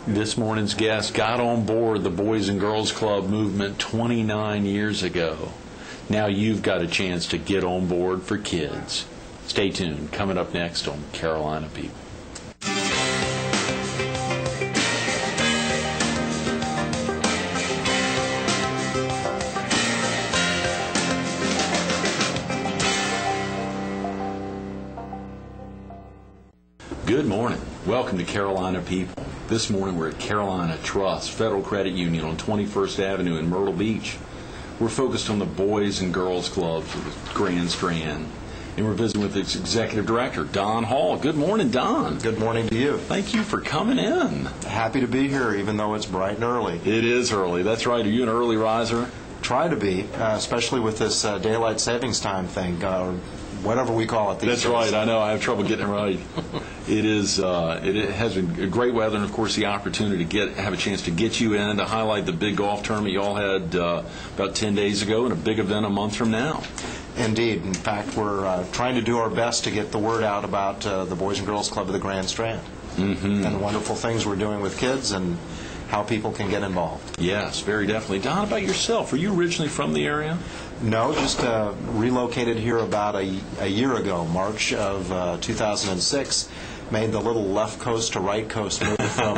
This morning's guest got on board the Boys and Girls Club movement 29 years ago. Now you've got a chance to get on board for kids. Stay tuned. Coming up next on Carolina People. Good morning. Welcome to Carolina People. This morning we're at Carolina Trust Federal Credit Union on 21st Avenue in Myrtle Beach. We're focused on the Boys and Girls Clubs of the Grand Strand. And we're visiting with its executive director, Don Hall. Good morning, Don. Good morning to you. Thank you for coming in. Happy to be here, even though it's bright and early. It is early. That's right. Are you an early riser? Try to be, especially with this daylight savings time thing, whatever we call it these days. That's right. I know. I have trouble getting it right. It has been great weather, and of course the opportunity to have a chance to get you in to highlight the big golf tournament you all had about 10 days ago, and a big event a month from now. Indeed. In fact, we're trying to do our best to get the word out about the Boys and Girls Club of the Grand Strand and the wonderful things we're doing with kids and how people can get involved. Yes, very definitely. Don, about yourself, are you originally from the area? No, just relocated here about a year ago, March of 2006. Made the little left coast to right coast move from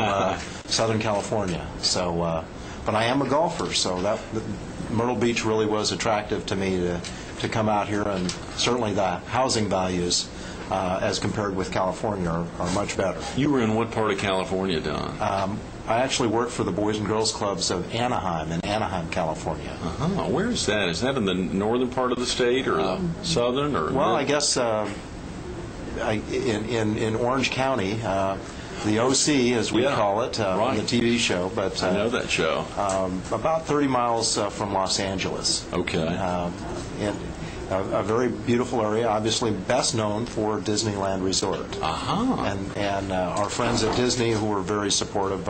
Southern California. So, but I am a golfer, so Myrtle Beach really was attractive to me to come out here, and certainly the housing values as compared with California are much better. You were in what part of California, Don? I actually work for the Boys and Girls Clubs of Anaheim in Anaheim, California. Where is that? Is that in the northern part of the state or the southern? Or well, I guess in Orange County, the OC, as we call it, right. The TV show. But I know that show. About 30 miles from Los Angeles. Okay. And a very beautiful area, obviously best known for Disneyland Resort. And our friends at Disney, who were very supportive,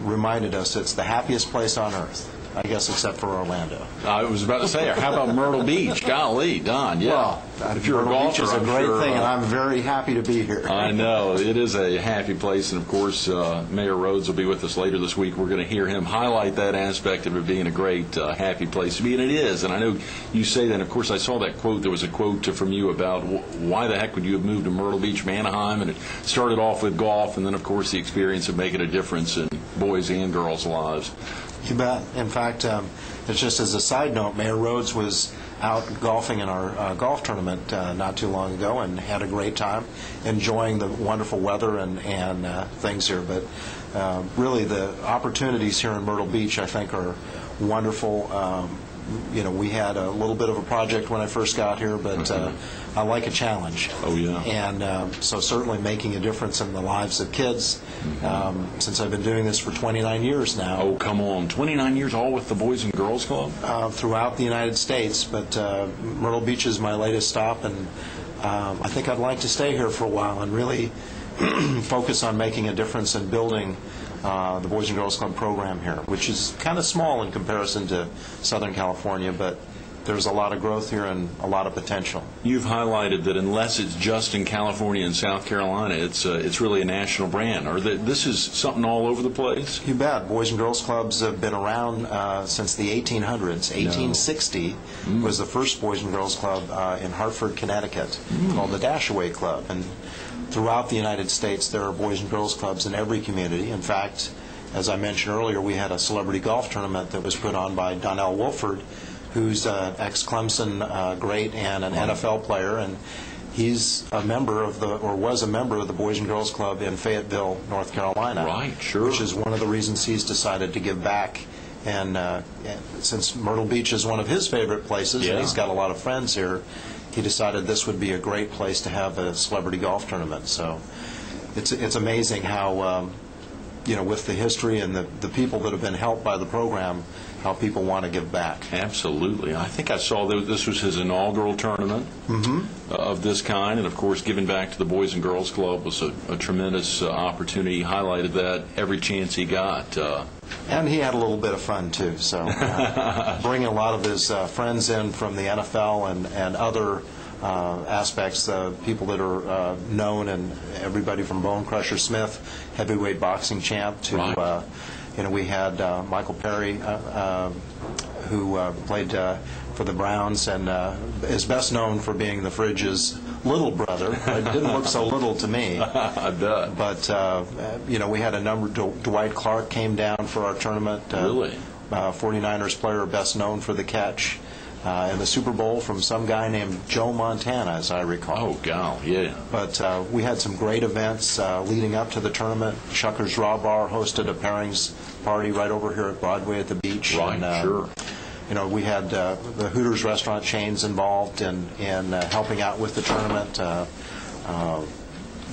reminded us it's the happiest place on earth, I guess, except for Orlando. I was about to say, how about Myrtle Beach? Golly, Don, yeah. Well, if you're a Myrtle golfer, Beach is a great thing, and I'm very happy to be here. I know. It is a happy place, and of course, Mayor Rhodes will be with us later this week. We're going to hear him highlight that aspect of it being a great, happy place to be, and it is. And I know you say that, and of course, I saw that quote. There was a quote from you about why the heck would you have moved to Myrtle Beach from Anaheim, and it started off with golf, and then, of course, the experience of making a difference in boys' and girls' lives. You bet. In fact, it's just as a side note, Mayor Rhodes was out golfing in our golf tournament not too long ago and had a great time, enjoying the wonderful weather and things here. But really, the opportunities here in Myrtle Beach, I think, are wonderful. We had a little bit of a project when I first got here, but I like a challenge. Oh, yeah. And so certainly making a difference in the lives of kids. Since I've been doing this for 29 years now. Oh, come on. 29 years all with the Boys and Girls Club? Throughout the United States, but Myrtle Beach is my latest stop, and I think I'd like to stay here for a while and really focus on making a difference in building the Boys and Girls Club program here, which is kind of small in comparison to Southern California, but there's a lot of growth here and a lot of potential. You've highlighted that unless it's just in California and South Carolina, it's really a national brand. This is something all over the place? You bet. Boys and Girls Clubs have been around since the 1800s. 1860 was the first Boys and Girls Club in Hartford, Connecticut, called the Dashaway Club. And throughout the United States, there are Boys and Girls Clubs in every community. In fact, as I mentioned earlier, we had a celebrity golf tournament that was put on by Donnell Wolford, who's an ex-Clemson great and an NFL player, and he's a member of was a member of the Boys and Girls Club in Fayetteville, North Carolina. Right, sure. Which is one of the reasons he's decided to give back. And since Myrtle Beach is one of his favorite places, and he's got a lot of friends here, he decided this would be a great place to have a celebrity golf tournament. So it's amazing how, with the history and the people that have been helped by the program, how people want to give back. Absolutely. I think I saw that this was his inaugural tournament of this kind, and of course giving back to the Boys and Girls Club was a tremendous opportunity. He highlighted that every chance he got. And he had a little bit of fun too, so bringing a lot of his friends in from the NFL and other aspects, people that are known, and everybody from Bone Crusher Smith, heavyweight boxing champ, to Right. We had Michael Perry, who played for the Browns and is best known for being the Fridge's little brother. It didn't look so little to me. I bet. But, we had a number. Dwight Clark came down for our tournament. Really? 49ers player best known for the catch in the Super Bowl from some guy named Joe Montana, as I recall. Oh, gal, yeah. But we had some great events leading up to the tournament. Shucker's Raw Bar hosted a pairings party right over here at Broadway at the beach. Right, and, sure. We had the Hooters restaurant chains involved in helping out with the tournament.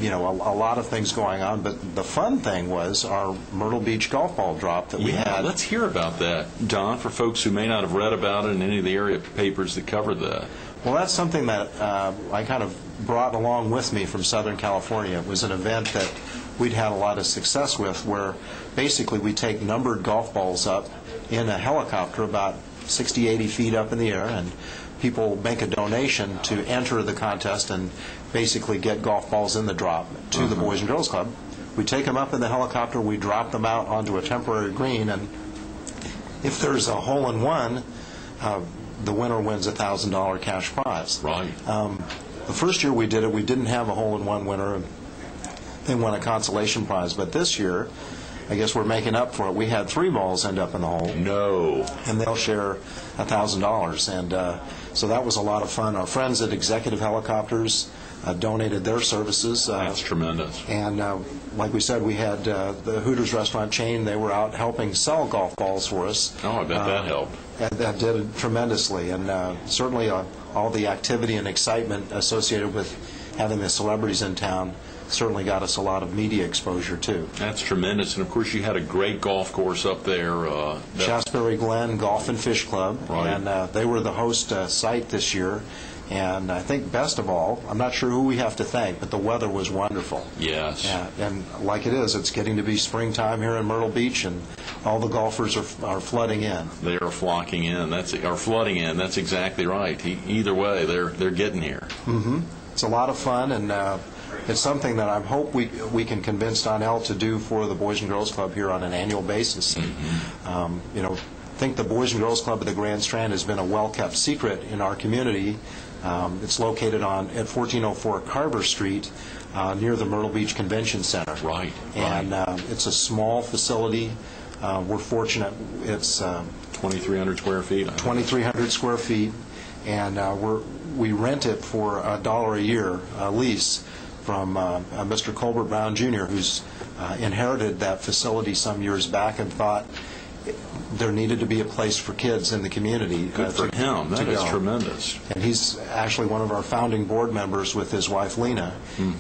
A lot of things going on. But the fun thing was our Myrtle Beach golf ball drop that we had. Let's hear about that, Don, for folks who may not have read about it in any of the area papers that covered that. Well, that's something that I kind of brought along with me from Southern California. It was an event that we'd had a lot of success with, where basically we take numbered golf balls up in a helicopter about 60, 80 feet up in the air, and people make a donation to enter the contest and basically get golf balls in the drop to the Boys and Girls Club. We take them up in the helicopter, we drop them out onto a temporary green, and if there's a hole-in-one, the winner wins a $1,000 cash prize. Right. The first year we did it, we didn't have a hole-in-one winner, and they won a consolation prize. But this year, I guess we're making up for it. We had 3 balls end up in the hole. No. And they'll share $1,000. And so that was a lot of fun. Our friends at Executive Helicopters donated their services. That's tremendous. And like we said, we had the Hooters restaurant chain. They were out helping sell golf balls for us. Oh, I bet that helped. That did tremendously. And certainly all the activity and excitement associated with having the celebrities in town certainly got us a lot of media exposure, too. That's tremendous. And, of course, you had a great golf course up there. Shasberry Glen Golf and Fish Club. Right. And they were the host site this year. And I think best of all, I'm not sure who we have to thank, but the weather was wonderful. Yes. Yeah, and like it is, it's getting to be springtime here in Myrtle Beach, and all the golfers are flooding in. They are flocking in. Or flooding in. That's exactly right. Either way, they're getting here. Mm-hmm. It's a lot of fun, and it's something that I hope we can convince Donnell to do for the Boys and Girls Club here on an annual basis. Mm-hmm. I think the Boys and Girls Club of the Grand Strand has been a well-kept secret in our community. It's located at 1404 Carver Street, near the Myrtle Beach Convention Center. Right. And it's a small facility. We're fortunate. It's 2,300 square feet. 2,300 square feet, and we rent it for $1 a year lease from Mr. Colbert Brown Jr., who's inherited that facility some years back and thought there needed to be a place for kids in the community. Good for him. That is tremendous. And he's actually one of our founding board members with his wife, Lena,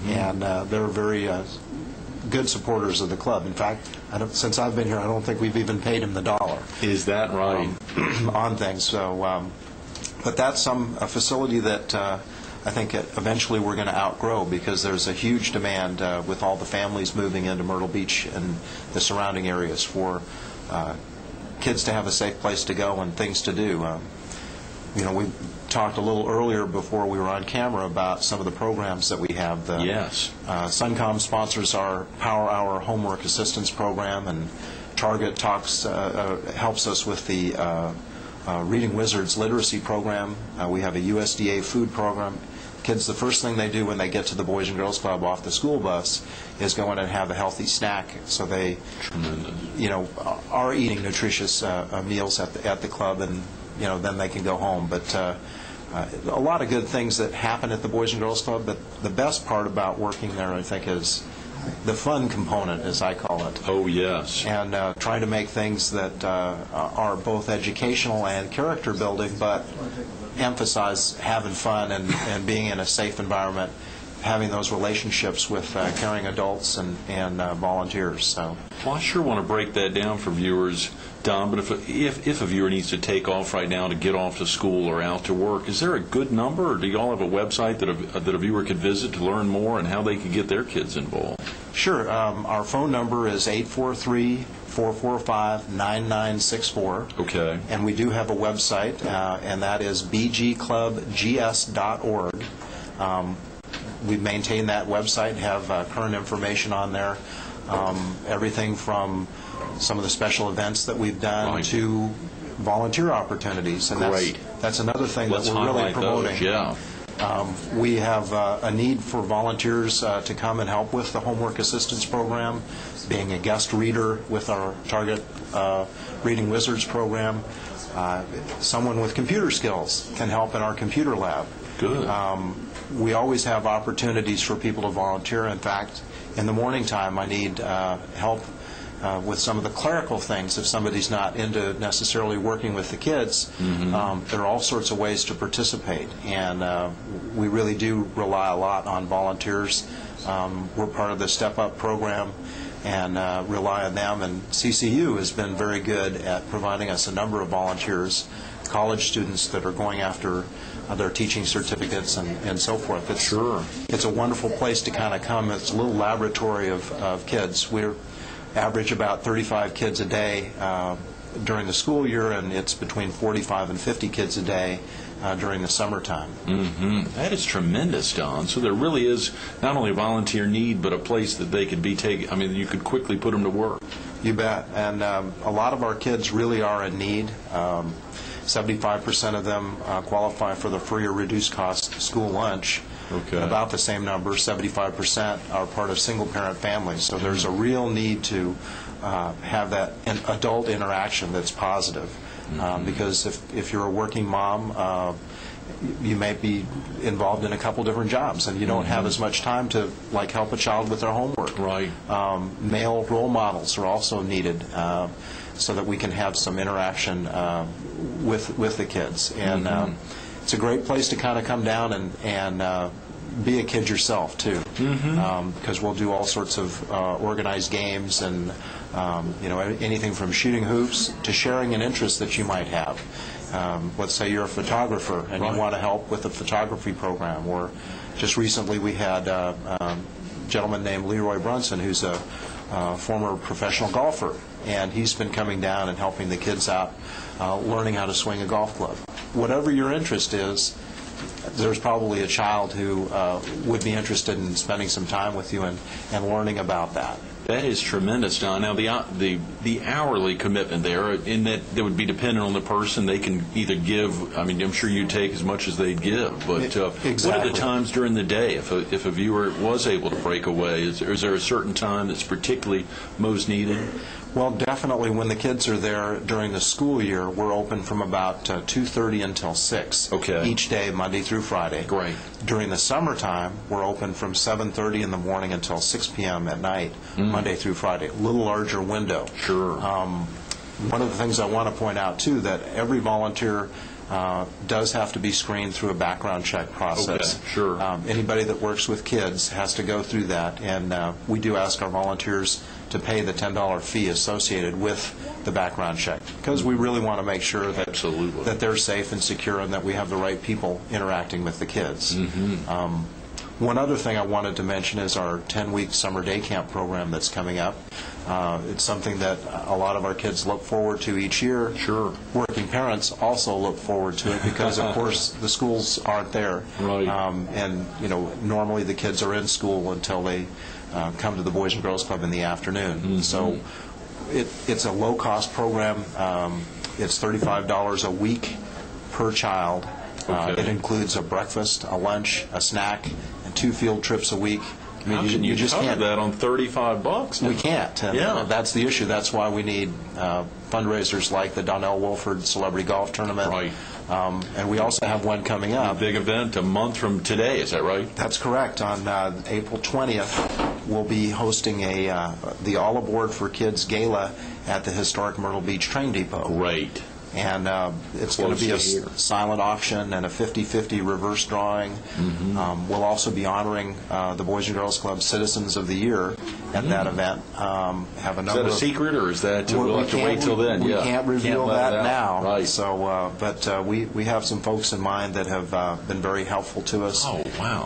and they're very good supporters of the club. In fact, since I've been here, I don't think we've even paid him the $1. Is that right? On things. So, but that's a facility that I think eventually we're going to outgrow, because there's a huge demand with all the families moving into Myrtle Beach and the surrounding areas for kids to have a safe place to go and things to do. We talked a little earlier before we were on camera about some of the programs that we have. Yes. Suncom sponsors our Power Hour Homework Assistance Program, and Target helps us with the Reading Wizards Literacy Program. We have a USDA food program. Kids, the first thing they do when they get to the Boys and Girls Club off the school bus is go in and have a healthy snack, so they are eating nutritious meals at the club, and then they can go home. But a lot of good things that happen at the Boys and Girls Club, but the best part about working there, I think, is the fun component, as I call it. Oh, yes. And trying to make things that are both educational and character building, but emphasize having fun and being in a safe environment having those relationships with caring adults and volunteers. So, well, I sure want to break that down for viewers, Don, but if a viewer needs to take off right now to get off to school or out to work, is there a good number, or do you all have a website that a viewer could visit to learn more and how they could get their kids involved? Sure. Our phone number is 843-445-9964. Okay. And we do have a website, and that is bgclubgs.org. We maintain that website, have current information on there, everything from some of the special events that we've done Right. to volunteer opportunities. And Great. that's another thing Let's that we're really highlight promoting. those, yeah. We have a need for volunteers to come and help with the homework assistance program, being a guest reader with our Target Reading Wizards program. Someone with computer skills can help in our computer lab. Good. We always have opportunities for people to volunteer. In fact, in the morning time, I need help with some of the clerical things if somebody's not into necessarily working with the kids. There are all sorts of ways to participate, and we really do rely a lot on volunteers. We're part of the Step Up program and rely on them, and CCU has been very good at providing us a number of volunteers, college students that are going after their teaching certificates and so forth. It's a wonderful place to kind of come. It's a little laboratory of kids. We're average about 35 kids a day during the school year, and it's between 45 and 50 kids a day during the summertime. That is tremendous, Don. So there really is not only a volunteer need, but a place that they could be taken. I mean, you could quickly put them to work. You bet. And a lot of our kids really are in need. 75% of them qualify for the free or reduced cost school lunch. Okay. And about the same number, 75%, are part of single-parent families. So there's a real need to have that adult interaction that's positive. Because if you're a working mom, you may be involved in a couple different jobs, and you don't have as much time to help a child with their homework. Right. Male role models are also needed so that we can have some interaction with the kids. And it's a great place to kind of come down and be a kid yourself, too, because we'll do all sorts of organized games and anything from shooting hoops to sharing an interest that you might have. Let's say you're a photographer and you want to help with a photography program. Or just recently we had a gentleman named Leroy Brunson, who's a former professional golfer, and he's been coming down and helping the kids out learning how to swing a golf club. Whatever your interest is, there's probably a child who would be interested in spending some time with you and learning about that. That is tremendous, Don. Now, the hourly commitment there, in that would be dependent on the person. They can either give, I mean, I'm sure you take as much as they'd give, but Exactly. What are the times during the day if a viewer was able to break away? Is there a certain time that's particularly most needed? Well, definitely when the kids are there during the school year, we're open from about 2:30 until 6 each day, Monday through Friday. Great. During the summertime, we're open from 7:30 in the morning until 6 p.m. at night, Monday through Friday. A little larger window. Sure. One of the things I want to point out, too, that every volunteer does have to be screened through a background check process. Okay, sure. Anybody that works with kids has to go through that, and we do ask our volunteers to pay the $10 fee associated with the background check, because we really want to make sure that that they're safe and secure and that we have the right people interacting with the kids. One other thing I wanted to mention is our 10-week summer day camp program that's coming up. It's something that a lot of our kids look forward to each year. Sure. Working parents also look forward to it because, of course, the schools aren't there. Right. And, normally the kids are in school until they come to the Boys and Girls Club in the afternoon. So it's a low-cost program. It's $35 a week per child. It includes a breakfast, a lunch, a snack, and 2 field trips a week. I mean, How can you just cover can't. that on $35? We can't. And that's the issue. That's why we need fundraisers like the Donnell Wolford Celebrity Golf Tournament. Right. And we also have one coming A up. big event a month from today, is that right? That's correct. On April 20th, we'll be hosting the All Aboard for Kids Gala at the historic Myrtle Beach Train Depot. Great. And it's going to be a Close to here. silent auction and a 50-50 reverse drawing. We'll also be honoring the Boys and Girls Club Citizens of the Year at that event. Have a Is number that a of secret, or is that we'll have to wait till then? We can't reveal let that it out. now. Right. So, but we have some folks in mind that have been very helpful to us. Oh, wow.